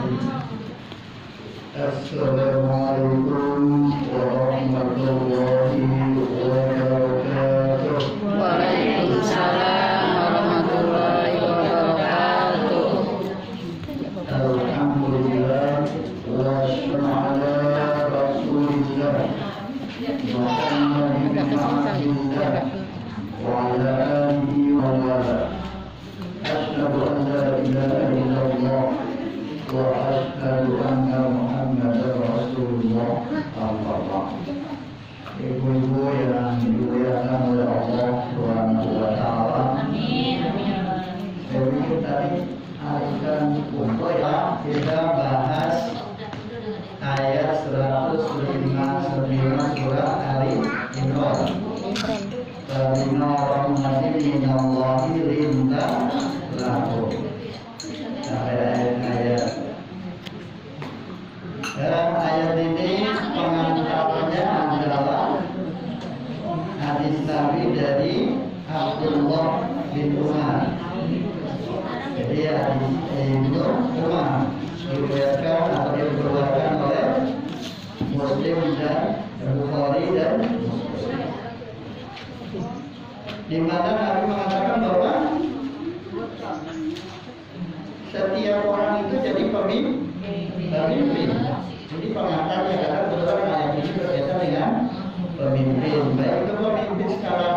Assalamualaikum warahmatullahi wabarakatuh. Waalaikumsalam warahmatullahi wabarakatuh. Alhamdulillah wassalamu ala rasulillah Muhammadin abdillah wa ala alihi wa wala. Asyhadu an la ilaha illallah wa asyhadu anna Muhammadar Rasulullah. Ibu-ibu yang dimuliakan oleh Allah Subhanahu wa taala. Amin. Jadi tadi akan kita bahas ayat 159 surah Al-Imran. Inna rahmati minallahi linda lahu. Ayat dalam ayat ini pengantarnya adalah hadis Nabi dari Abdullah bin Umar. Jadi hadis itu Umar diriwayatkan atau dikeluarkan oleh Muslim dan Bukhari dan Muslim. Di mana Nabi mengatakan bahwa setiap orang itu jadi pemimpin. Jadi pengantarnya adalah kebetulan ayat ini berkaitan dengan pemimpin, baik itu pemimpin skala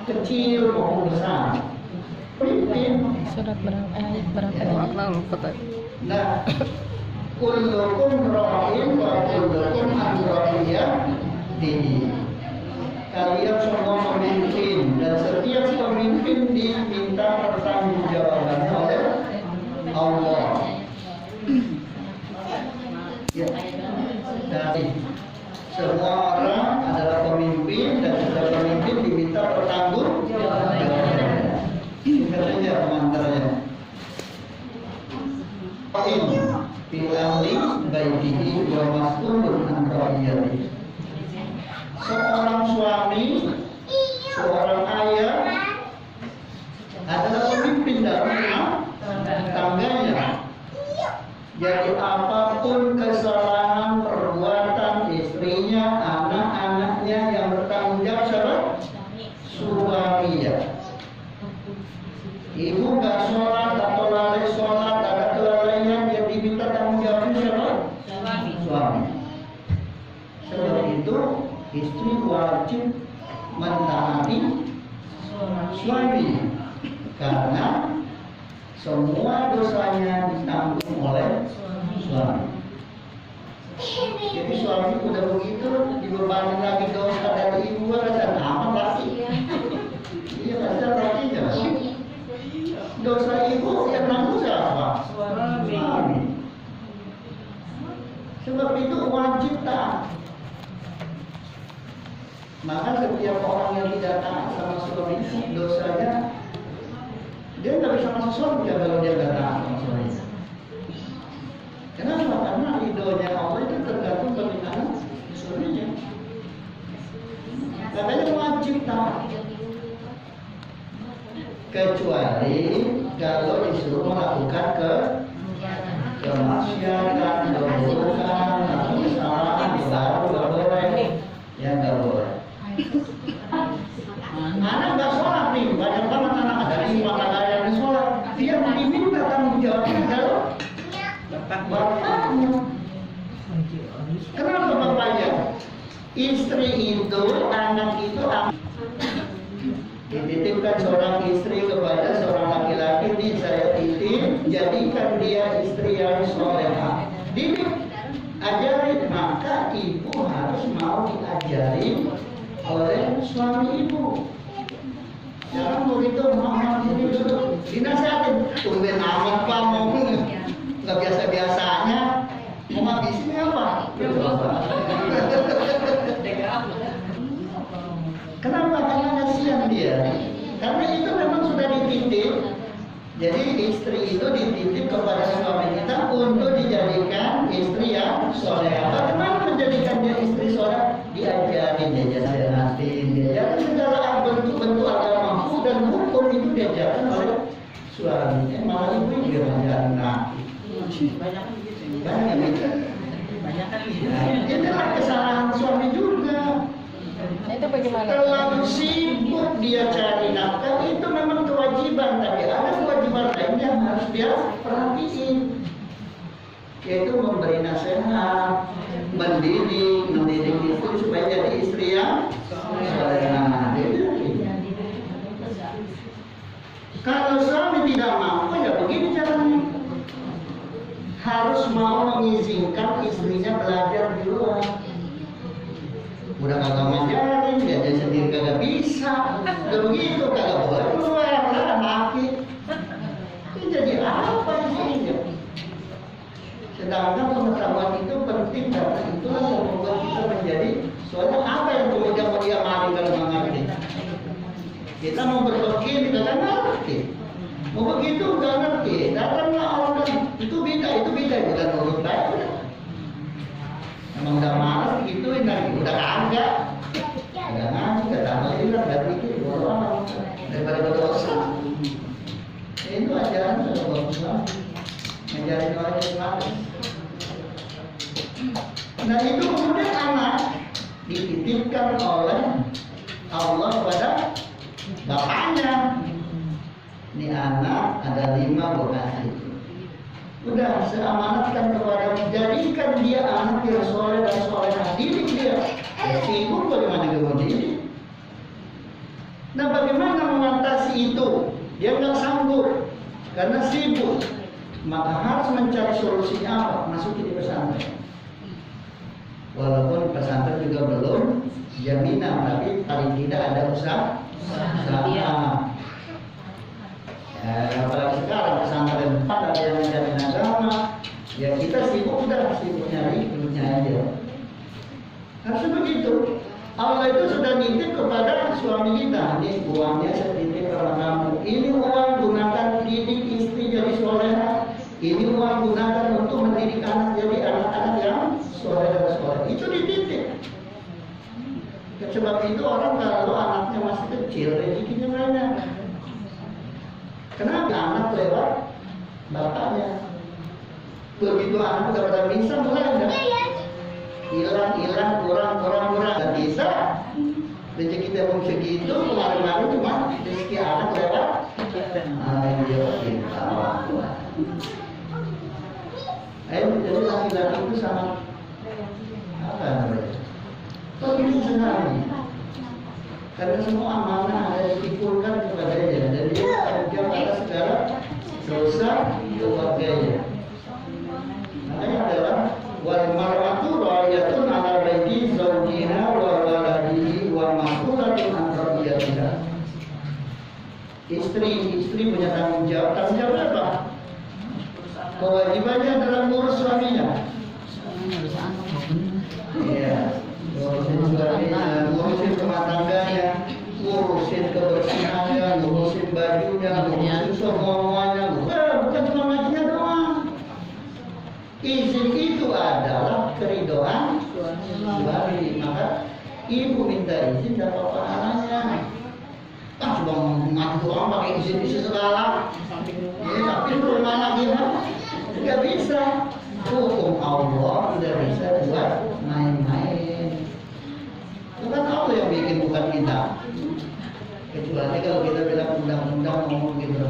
kecil maupun besar. Pemimpin. Surat ayat berapa? Nah, kullukum ra'in wa kullukum an ra'iyatihi. Kalian semua pemimpin dan setiap pemimpin diminta pertanggungjawabannya oleh Allah. Ya. Jadi semua orang adalah pemimpin dan setiap pemimpin diminta pertanggungjawabannya. Kita saja pengantarnya. Ini pilih baitihi wa mas'ulun an ra'iyatihi. Seorang suami, seorang ayah adalah pemimpin dalam rumah tangganya. Jadi apapun kesalahan perbuatan istrinya, anak-anaknya yang bertanggung jawab siapa? Suaminya. Ibu nggak sholat atau lalai sholat, ada kelalaian yang diminta tanggung jawabnya siapa? Suami. Sebab itu istri wajib mentaati suami karena semua dosanya ditanggung oleh suami. Jadi suami udah begitu dibebani lagi dosa dari ibu, rasa aman lagi. Iya rasa lagi ya. Dosa ibu yang nanggung siapa? Suami. Sebab itu wajib taat. Maka setiap orang yang tidak taat sama suami dosanya, dia nggak bisa masuk surga kalau dia nggak taat sama suaminya. Kenapa? Karena ridhonya Allah itu tergantung permintaan suaminya. Makanya wajib taat. Kecuali kalau disuruh melakukan kemaksiatan, keburukan, atau kesalahan, dilarang nggak boleh, ya nggak boleh. Anak nggak sholat nih, banyak banget anak ada 5 kakak yang sholat. Dia diminta tanggung jawabnya kalau bapaknya. Kenapa bapaknya? Istri itu, anak itu dititipkan seorang istri kepada seorang laki-laki, ini saya titip, jadikan dia istri yang solehah. Didik, ajarin, maka ibu harus mau diajarin oleh suami ibu. Jangan begitu mama ini dulu dinasihatin, tumben amat pak mau nggak biasa-biasanya, mau habisnya apa? Kenapa? Karena kasihan dia. Karena itu memang sudah dititip. Jadi istri itu dititip kepada suami kita untuk dijadikan istri yang soleh. Bagaimana menjadikan dia istri soleh? Diajarin, diajarin, diajarin segala bentuk-bentuk agama dan hukum itu diajarkan oleh suaminya. Malah ibu yang diajarin. Nah, Banyak gitu. Nah, itulah kesalahan suami juga. Nah, itu bagaimana? Terlalu sibuk dia cari nafkah itu memang kewajiban, tapi ada kewajiban lain yang harus dia perhatiin, yaitu memberi nasihat, mendidik itu supaya jadi istri yang solehah. Kalau suami tidak mampu, ya begini caranya. Harus mau mengizinkan istrinya belajar di luar. Udah kagak ngajarin, dia sendiri kagak bisa. Udah begitu kagak boleh keluar, lah maki. Itu jadi apa isinya? Sedangkan pengetahuan itu penting karena itulah yang membuat kita menjadi. Soalnya apa yang kemudian mau dia mari kalau nggak ngerti? Kita mau berbagi, kita kan ngerti. Mau begitu nggak ngerti. Datanglah orang itu beda, bukan urut baik. Emang udah malas gituin lagi, udah kagak. Agak ngaji, kata Alhamdulillah, gak pikir, bodoh daripada berdosa. Itu ajaran sudah bagus banget. Ngajarin orang yang malas. Nah itu kemudian anak dititipkan oleh Allah kepada bapaknya. Ini anak ada 5 bekasih. Udah seamanatkan kepada, jadikan dia anak yang soleh dan solehah, didik dia. Sibuk bagaimana dia mendidik? Nah bagaimana mengatasi itu? Dia nggak sanggup karena sibuk. Maka harus mencari solusinya apa? Masukin di pesantren. Walaupun pesantren juga belum jaminan, tapi paling tidak ada usaha. Apalagi sekarang pesantren tempat ada yang ngajarin agama, ya kita sibuk nyari duitnya aja. Harusnya begitu. Allah itu sudah nitip kepada suami kita, ini uangnya saya titip kepada kamu. Ini uang gunakan didik istri jadi solehah. Ini uang gunakan untuk mendidik anak jadi anak-anak yang soleh dan soleh. Itu dititip. Sebab itu orang kalau anaknya masih kecil rezekinya banyak. Kenapa anak lewat bapaknya? Begitu anak udah pada bisa mulai hilang, kurang. Gak bisa. Rezeki kita pun segitu, kemarin-kemarin cuma rezeki anak lewat. Ayo kita. Jadi laki-laki itu sangat apa namanya? Begitu sekali. Karena semua amanah ada dipikirkan kepadanya dan dia tanggung jawab atas segala dosa keluarganya. Makanya adalah wal mar'atu ra'iyatun 'ala baiti zawjiha wa waladihi wa mas'ulatun 'an ra'iyatiha. Istri punya tanggung jawab apa? Kewajibannya adalah ngurus suaminya. Iya. Ngurusin rumah tangganya, ngurusin kebersihannya, ngurusin bajunya, ngurusin semuanya. Bukan cuma ngajinya doang. Izin itu adalah keridhaan suami. Maka ibu minta izin dapat pahalanya. Cuma ngaji doang pakai izin segala. Ya, tapi rumah lagi nggak bisa. Hukum Allah tidak bisa buat main-main. Bukan Allah yang bikin, bukan kita. Kecuali kalau kita bilang undang-undang ngomong gitu,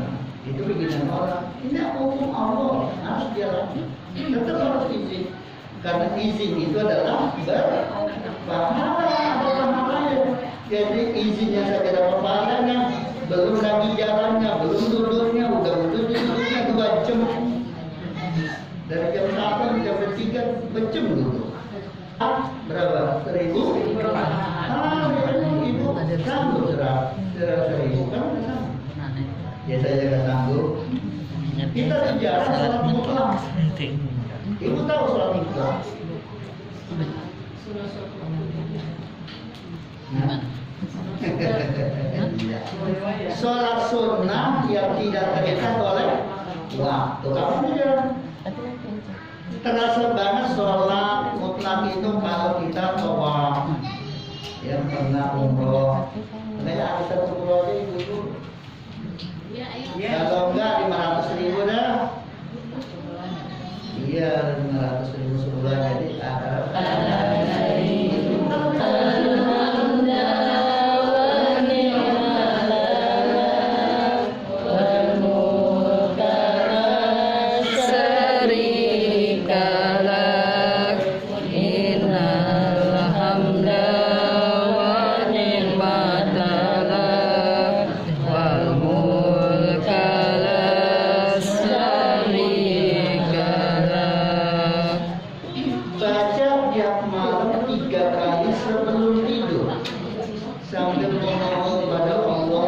itu bikinan orang. Ini hukum Allah, harus jalan. Tetap harus izin. Karena izin itu adalah berpahala. Jadi izinnya saja dapat pahalanya, belum lagi jalannya, belum duduknya, udah duduknya 2 jam. Dari jam 8 jam 3 jam dulu. Berapa? 1.000? Ibu sanggup serah 1.000 kan? Ya saya juga sanggup. Kita sejarah sholat mutlak. Ibu tahu sholat mutlak? Sholat sunnah yang tidak terikat oleh waktu. Kapan aja? Terasa banget sholat mutlak itu kalau kita tawaf, ya pernah umroh. Makanya ada satu umroh ibu. Kalau enggak 500.000 dah. Iya, 500.000 sebulan jadi baca tiap malam 3 kali sebelum tidur sambil memohon kepada Allah,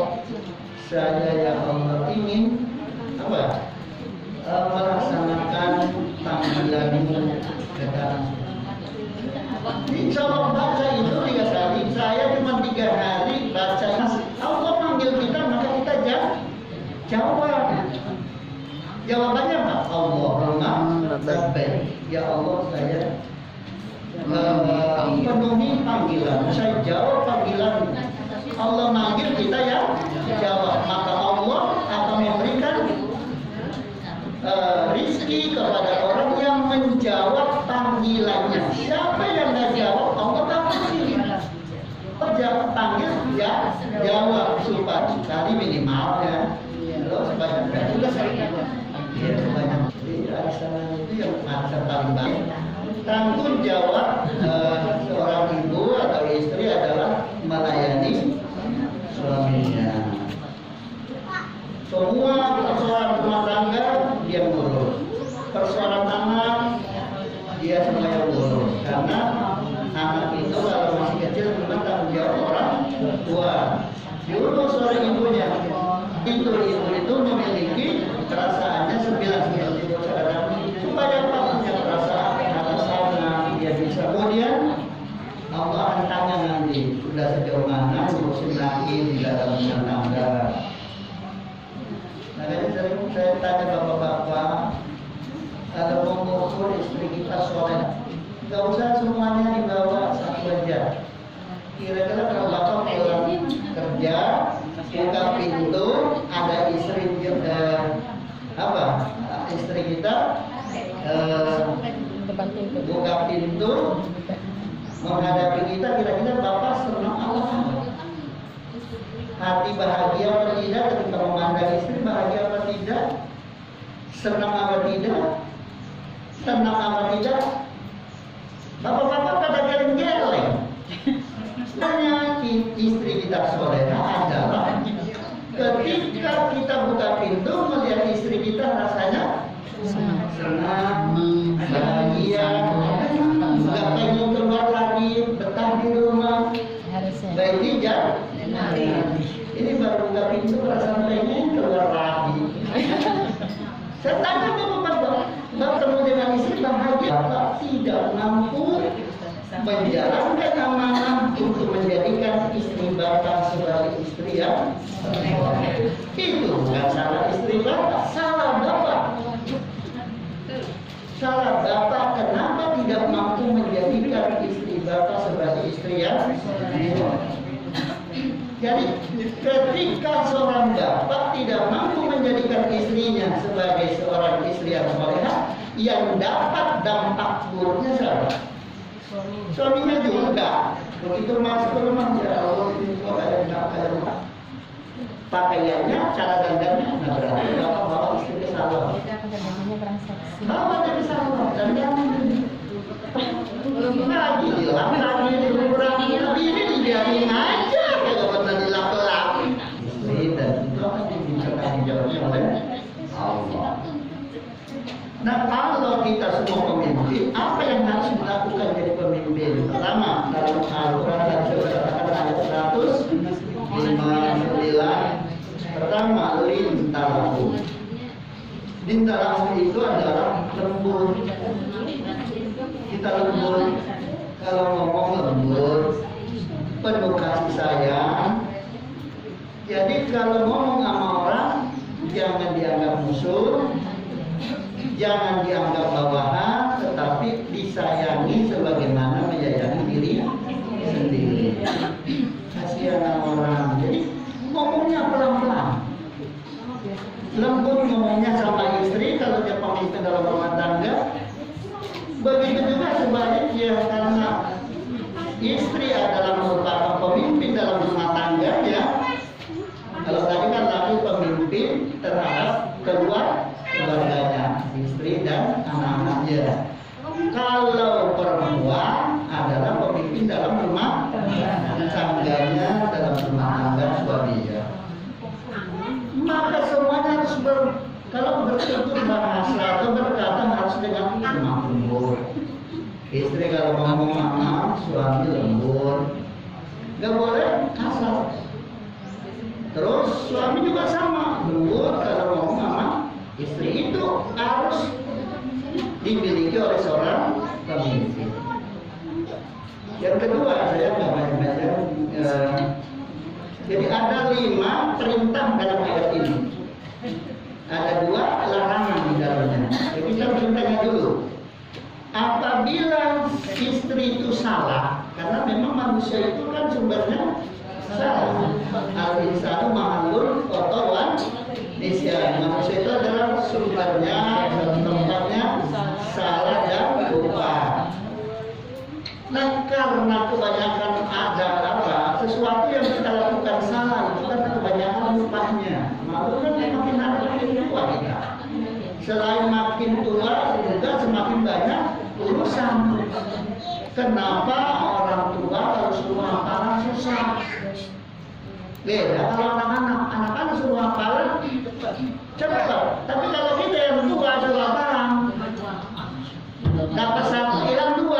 saya ya Allah ingin apa? Melaksanakan panggilanmu ke dalam. Insya Allah baca itu 3 kali. Saya cuma 3 hari baca. Allah manggil kita maka kita jawab. Jawabannya apa? Allahumma labbaik. Ya Allah, saya penuhi panggilan. Saya jawab panggilan. Allah manggil kita ya jawab. Maka Allah akan memberikan rizki kepada orang yang menjawab panggilannya. Siapa yang nggak jawab, Allah tak kasih. Jawab panggil ya jawab supaya kali minimal ya. Kalau sebanyak juga saya. Ya, sebanyak itu yang masa paling baik. Tanggung jawab seorang ibu atau istri adalah melayani suaminya. Semua persoalan rumah tangga dia ngurus, persoalan anak dia semuanya ngurus. Karena anak itu kalau masih kecil memang tanggung jawab orang tua. Diurus oleh ibunya. Ibu itu memiliki perasaannya 9 supaya apa punya perasaan atas anak dia bisa. Kemudian Allah akan tanya nanti sudah sejauh mana ngurusin laki di dalam rumah tangga. Makanya sering saya tanya bapak-bapak, kalau mau mengukur istri kita soleh, nggak usah semuanya dibawa satu aja. Kira-kira kalau bapak pulang kerja, buka pintu, ada istri istri kita buka pintu menghadapi kita, kira-kira bapak senang Allah? Hati bahagia apa tidak ketika memandang istri? Bahagia apa tidak? Senang apa tidak? Tenang apa tidak? Bapak-bapak pada geleng-geleng. Tanya istri kita soleha adalah ketika kita buka pintu melihat istri kita rasanya senang, bahagia, nggak pengen keluar lagi, betah di rumah. Baik tidak? Ini baru buka pintu perasaan pengen keluar lagi. Saya tanya bapak-bapak, bertemu dengan istri bahagia, bapak tidak mampu menjalankan amanah untuk menjadikan istri bapak sebagai istri yang itu bukan salah istri bapak, salah bapak. Salah bapak kenapa tidak mampu menjadikan istri bapak sebagai istri yang jadi ketika seorang bapak tidak mampu menjadikan istrinya sebagai seorang istri yang solehah, yang dapat dampak buruknya siapa? Suaminya juga. Begitu masuk ke rumah, ya Allah ini kok ada rumah. Pakaiannya, cara dandannya, nah berarti bapak bawa istri ke salon. Bawa dia ke salon, dandannya. Lagi dilap lagi dikurang lebih ini dibiarin aja kalau pernah dilap-lap. Istri dan itu akan dibincangkan jawabnya oleh Allah. Nah, kalau kita semua pemimpin, apa yang harus dilakukan jadi pemimpin? Pertama, dalam Al-Quran dan Al-Quran ayat 159. Pertama, lintalahu. Lintalahu itu adalah lembut. Kita lembut, kalau ngomong lembut, penuh kasih sayang. Jadi kalau ngomong sama orang, jangan dianggap musuh, jangan dianggap bawahan, tetapi disayangi sebagaimana menyayangi diri sendiri. Kasihan orang. Jadi ngomongnya pelan-pelan. Lembut ngomongnya sama istri kalau dia pemimpin dalam rumah tangga. dan anak-anaknya. Kalau perempuan adalah pemimpin dalam rumah tangganya, dalam rumah tangga suaminya. Maka semuanya harus kalau bertutur bahasa atau berkata harus dengan lembut. Istri kalau ngomong mama, suami lembut. Gak boleh kasar. Terus suami juga sama, lembut kalau ngomong mama. Istri itu harus dimiliki oleh seorang pemimpin. Yang kedua, saya nggak banyak-banyak. Jadi ada 5 perintah dalam ayat ini. Ada 2 larangan di dalamnya. Jadi kita perintahnya dulu. Apabila istri itu salah, karena memang manusia itu kan sumbernya salah. Al-insanu ma'alul khotawan nisyan. Manusia itu adalah sumbernya, tempatnya salah dan lupa. Nah, karena kebanyakan ada sesuatu yang kita lakukan salah itu kan kebanyakan lupanya. Malu kan makin hari makin tua kita. Selain makin tua juga semakin banyak urusan. Kenapa orang tua harus suruh hafalan susah? Beda kalau anak-anak suruh hafalan cepat. Tapi kalau kita yang tua suruh hafalan dapat 1 hilang 2.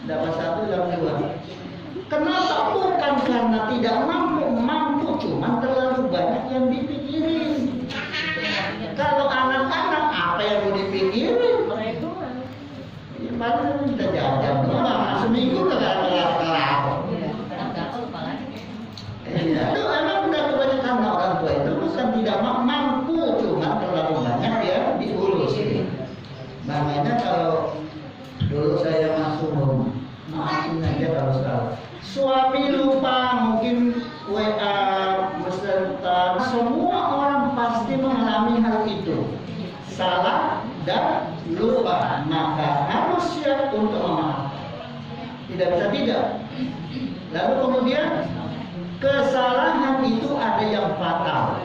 Dapat 1 hilang 2. Kenapa? Bukan karena tidak mampu, cuma terlalu banyak yang dipikirin. Kalau anak-anak apa yang mau dipikirin? Ya, paling kita jajan doang, seminggu kelar. Itu emang udah kebanyakan orang tua itu bukan tidak mampu, cuma terlalu banyak ya diurus. Makanya kalau dulu saya masuk rumah, maafin aja kalau salah. Suami lupa, mungkin WA, beserta, semua orang pasti mengalami hal itu. Salah dan lupa, maka harus siap untuk memaafkan. Tidak bisa tidak. Lalu kemudian kesalahan itu ada yang fatal.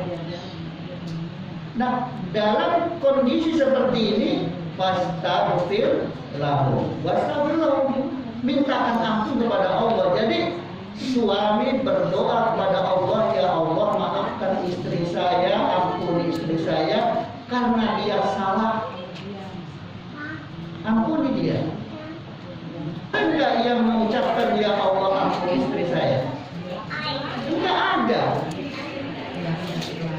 Nah, dalam kondisi seperti ini, fastaghfir lahu. Mintakan ampun kepada Allah. Jadi suami berdoa kepada Allah, ya Allah maafkan istri saya, ampuni istri saya karena dia salah. Ampuni dia. Enggak yang mengucapkan ya Allah ampuni istri saya. Enggak ada.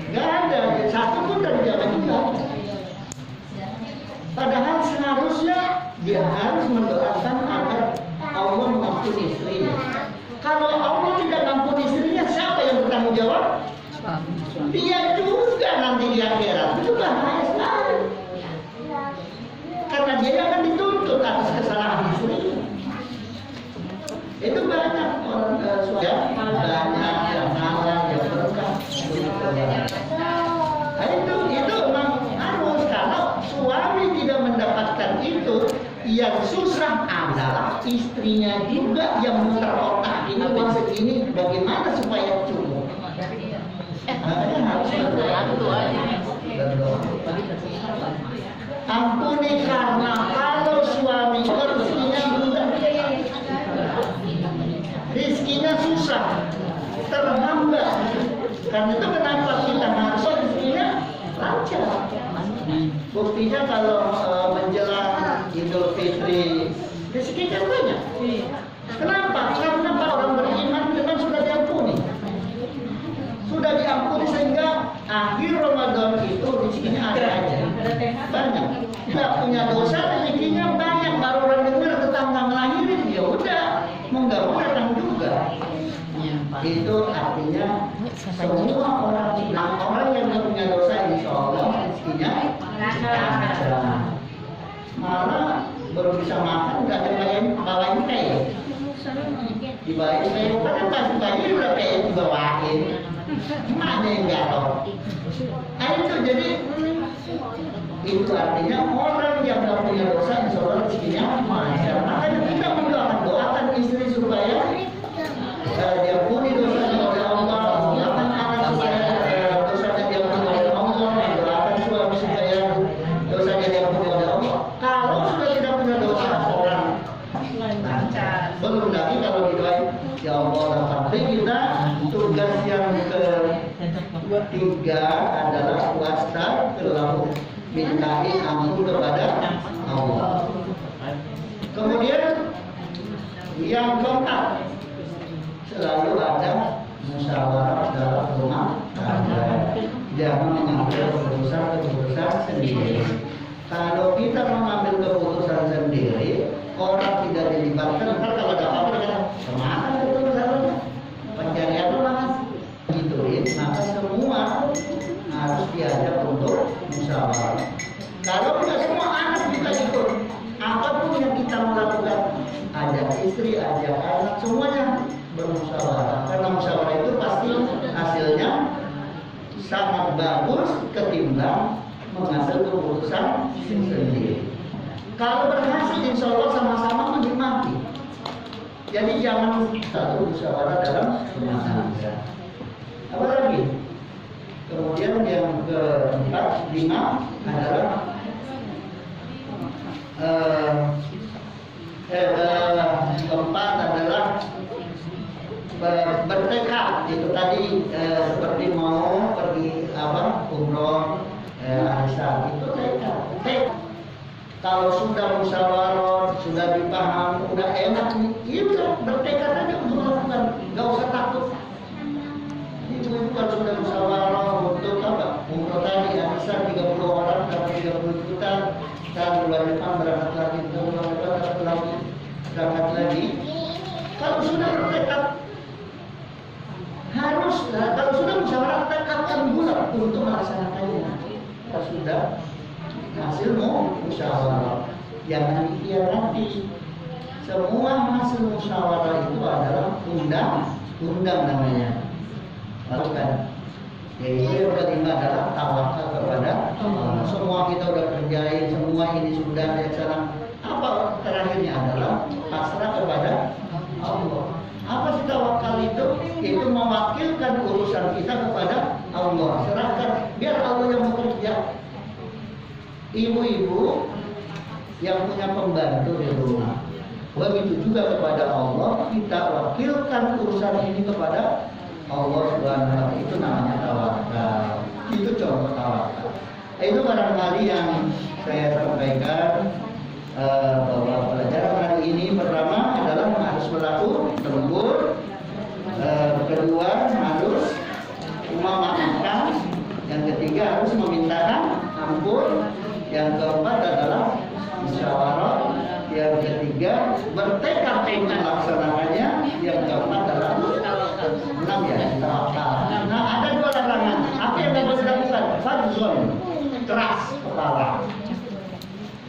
Enggak ada. Satu pun dari jalan juga. Padahal seharusnya dia harus mendoakan agar Allah mengampuni istrinya. Kalau Allah tidak mengampuni istrinya, siapa yang bertanggung jawab? Dia juga nanti di akhirat. Itu bahaya sekali. Karena dia akan dituntut atas kesalahan istrinya. Itu banyak orang suami banyak yang salah, yang berkah. Nah, itu memang harus. Kalau suami tidak mendapatkan itu, yang susah adalah istrinya juga yang muter otak. Ini uang segini, bagaimana supaya cukup? Makanya harus berdoa. Ampuni karena kalau suami rezekinya mudah, rezekinya susah, terhambat. Karena itu kenapa kita harus rezekinya lancar. Buktinya kalau menjelang Idul Fitri rezeki kan banyak. Kenapa? Karena para orang beriman memang sudah diampuni. Sudah diampuni sehingga akhir Ramadan itu rezekinya ada aja. Banyak. Tidak punya dosa rezekinya banyak. Baru orang dengar tetangga ngelahirin, ya udah mau nggak mau datang juga. Itu artinya semua orang yang tidak punya dosa insya Allah rezekinya lancar. Malah baru bisa makan udah bawain teh. Dibawain teh, kan pasti bayi udah teh dibawain. Mana yang nggak tahu? Nah itu jadi itu artinya orang yang tidak punya dosa insya Allah rezekinya lancar. Makanya kita doakan istri supaya diampuni dosanya oleh Allah, doakan anak supaya dosanya diampuni oleh Allah, doakan suami supaya ketiga adalah wastaghfirullah, mintain ampun kepada Allah. Kemudian yang keempat, selalu ada musyawarah dalam rumah tangga. Jangan mengambil keputusan sendiri. Kalau kita mengambil keputusan sendiri, orang tidak dilibatkan, ntar kalau ada apa-apa kita kemana keputusannya? Pencarian mana? Gituin, maka semua harus diajak untuk musyawarah. Kalau tidak semua anak kita ikut, apapun yang kita melakukan, ajak istri, ajak anak, semuanya bermusyawarah. Karena musyawarah itu pasti hasilnya sangat bagus ketimbang mengambil keputusan sendiri. Kalau berhasil, insya Allah sama-sama menikmati. Jadi jangan satu musyawarah dalam rumah tangga. Apa lagi? Kemudian yang keempat, 5 adalah keempat adalah bertekad. Itu tadi seperti mau pergi umroh, arisan, itu tekad. Kalau sudah musyawarah, sudah dipaham, udah enak, itu bertekad aja untuk melakukan, nggak usah takut. Ibu kalau sudah musyawarah untuk umroh tadi, arisan 30 orang dapat 30 juta, dan bulan depan berangkat lagi, bulan depan berangkat lagi. Kalau sudah bertekad, harus kalau sudah musyawarah tekadkan bulat untuk melaksanakannya. Kalau sudah hasil musyawarah, jangan dikhianati. Semua hasil musyawarah itu adalah undang namanya. Lakukan. Yaitu yang kelima adalah tawakal kepada Allah. Semua kita udah kerjain, semua ini sudah dilaksanakan. Apa terakhirnya adalah pasrah kepada Allah. Apa sih tawakal itu? Itu mewakilkan urusan kita kepada Allah. Serahkan, biar Allah yang bekerja. Ibu-ibu yang punya pembantu di rumah, begitu juga kepada Allah, kita wakilkan urusan ini kepada Allah Subhanahu wa Ta'ala. Itu namanya tawakal. Itu contoh tawakal. Itu barangkali yang saya sampaikan, bahwa pelajaran hari ini pertama adalah harus berlaku lembut, kedua harus memaafkan, yang ketiga harus memintakan ampun, yang keempat adalah musyawarah, yang ketiga bertekad untuk melaksanakannya, yang keempat adalah 6 ya, tawakal. Nah, ada 2 larangan. Apa yang harus dilakukan? Fadzon, keras kepala,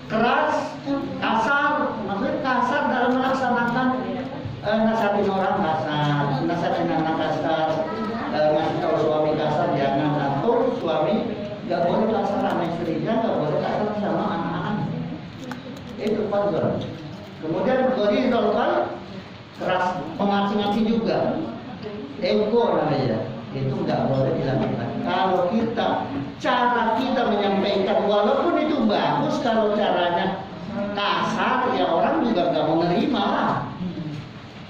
keras, kasar, maksudnya kasar dalam melaksanakan, nasihatin orang kasar, nasihatin anak kasar, ngasih tahu suami kasar jangan, atau suami nggak boleh kasar sama istrinya, nggak boleh kasar sama anak-anak. Itu fadzon. Kemudian gharizul, keras, mengaci-ngaci juga, ego namanya, itu nggak boleh dilakukan. Kalau cara kita menyampaikan, walaupun itu bagus, kalau caranya kasar, ya orang juga nggak mau nerima lah,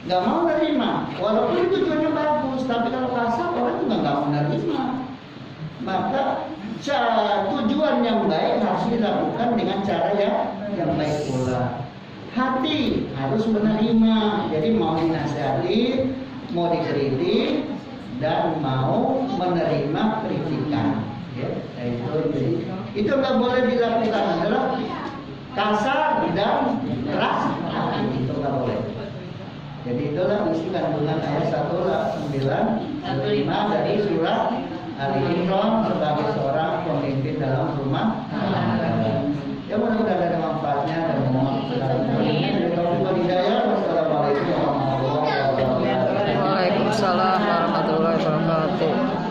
nggak mau nerima. Walaupun itu tujuannya bagus, tapi kalau kasar orang juga nggak mau nerima. Maka tujuan yang baik harus dilakukan dengan cara yang baik pula. Hati harus menerima, jadi mau dinasihati, mau dikritik, dan mau menerima kritikan. Ya, itu nggak boleh dilakukan adalah kasar dan keras, itu nggak boleh. Jadi itulah isi kandungan ayat 195 dari surat Ali Imran